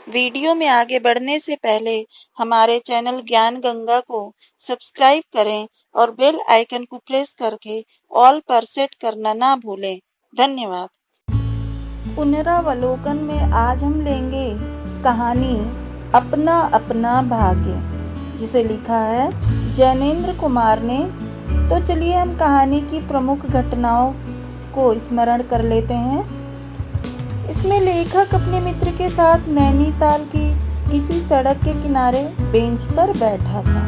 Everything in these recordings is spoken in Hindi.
वीडियो में आगे बढ़ने से पहले हमारे चैनल ज्ञान गंगा को सब्सक्राइब करें और बेल आइकन को प्रेस करके ऑल पर सेट करना ना भूलें। धन्यवाद। पुनरावलोकन में आज हम लेंगे कहानी अपना अपना भाग्य, जिसे लिखा है जैनेन्द्र कुमार ने। तो चलिए हम कहानी की प्रमुख घटनाओं को स्मरण कर लेते हैं। इसमें लेखक अपने मित्र के साथ नैनीताल की किसी सड़क के किनारे बेंच पर बैठा था।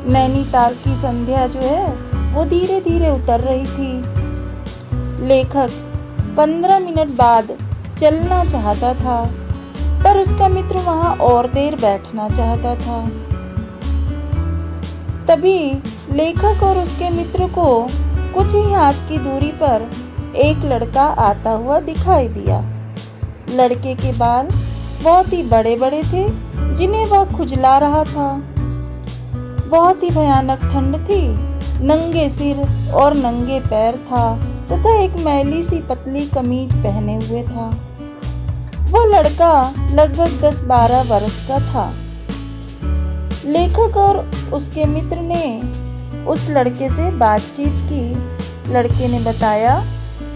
नैनीताल की संध्या जो है वो धीरे धीरे उतर रही थी। लेखक 15 मिनट बाद चलना चाहता था, पर उसका मित्र वहां और देर बैठना चाहता था। तभी लेखक और उसके मित्र को कुछ ही हाथ की दूरी पर एक लड़का आता हुआ दिखाई दिया। लड़के के बाल बहुत ही बड़े बड़े थे, जिन्हें वह खुजला रहा था। बहुत ही भयानक ठंड थी। नंगे सिर और नंगे पैर था तथा एक मैली सी पतली कमीज पहने हुए था। वह लड़का लगभग 10-12 वर्ष का था। लेखक और उसके मित्र ने उस लड़के से बातचीत की। लड़के ने बताया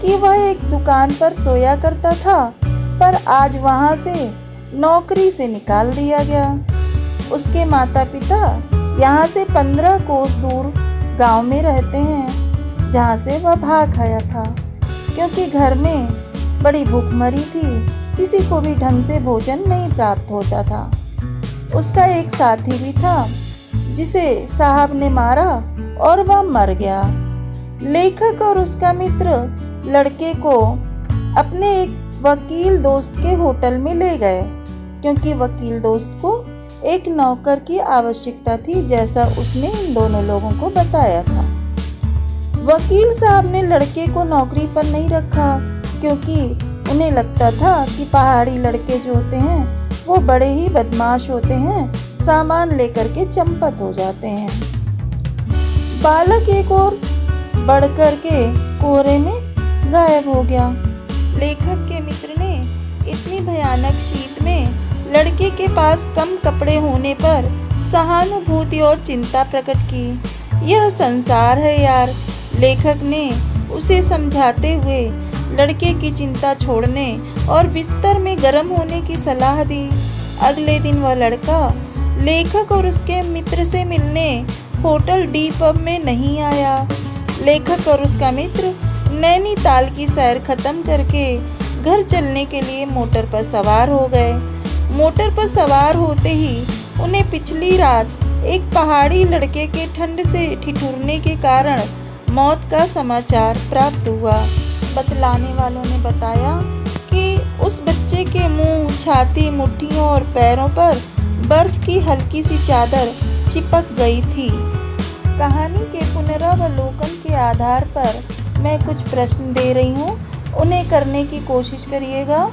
कि वह एक दुकान पर सोया करता था, पर आज वहां से नौकरी से निकाल दिया गया। उसके माता पिता यहाँ से 15 कोस दूर गांव में रहते हैं, जहाँ से वह भाग आया था, क्योंकि घर में बड़ी भूखमरी थी। किसी को भी ढंग से भोजन नहीं प्राप्त होता था। उसका एक साथी भी था, जिसे साहब ने मारा और वह मर गया। लेखक और उसका मित्र लड़के को अपने एक वकील दोस्त के होटल में ले गए, क्योंकि वकील दोस्त को एक नौकर की आवश्यकता थी, जैसा उसने इन दोनों लोगों को बताया था। वकील साहब ने लड़के को नौकरी पर नहीं रखा, क्योंकि उन्हें लगता था कि पहाड़ी लड़के जो होते हैं वो बड़े ही बदमाश होते हैं, सामान लेकर के चंपत हो जाते हैं। बालक एक और बढ़ कर के कोहरे में गायब हो गया। लेखक के मित्र ने इतनी भयानक शीत में लड़के के पास कम कपड़े होने पर सहानुभूति और चिंता प्रकट की। यह संसार है यार, लेखक ने उसे समझाते हुए लड़के की चिंता छोड़ने और बिस्तर में गर्म होने की सलाह दी। अगले दिन वह लड़का लेखक और उसके मित्र से मिलने होटल डी पब में नहीं आया। लेखक और उसका मित्र नैनीताल की सैर खत्म करके घर चलने के लिए मोटर पर सवार हो गए। मोटर पर सवार होते ही उन्हें पिछली रात एक पहाड़ी लड़के के ठंड से ठिठुरने के कारण मौत का समाचार प्राप्त हुआ। बतलाने वालों ने बताया कि उस बच्चे के मुंह, छाती, मुट्ठियों और पैरों पर बर्फ की हल्की सी चादर चिपक गई थी। कहानी के पुनरावलोकन के आधार पर मैं कुछ प्रश्न दे रही हूँ, उन्हें करने की कोशिश करिएगा,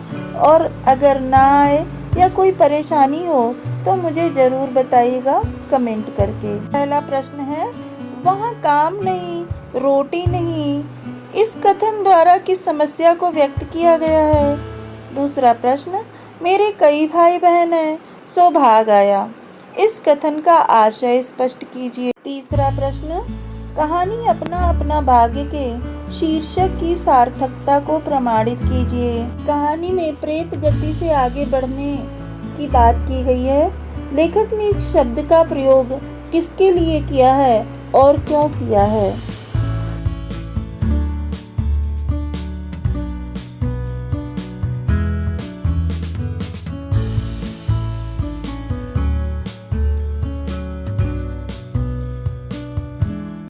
और अगर ना आए या कोई परेशानी हो तो मुझे ज़रूर बताइएगा कमेंट करके। पहला प्रश्न है, वहाँ काम नहीं, रोटी नहीं, इस कथन द्वारा किस समस्या को व्यक्त किया गया है? दूसरा प्रश्न, मेरे कई भाई बहन हैं, सो भाग आया, इस कथन का आशय स्पष्ट कीजिए। तीसरा प्रश्न, कहानी अपना अपना भाग्य के शीर्षक की सार्थकता को प्रमाणित कीजिए। कहानी में प्रेत गति से आगे बढ़ने की बात की गई है। लेखक ने इस शब्द का प्रयोग किसके लिए किया है और क्यों किया है?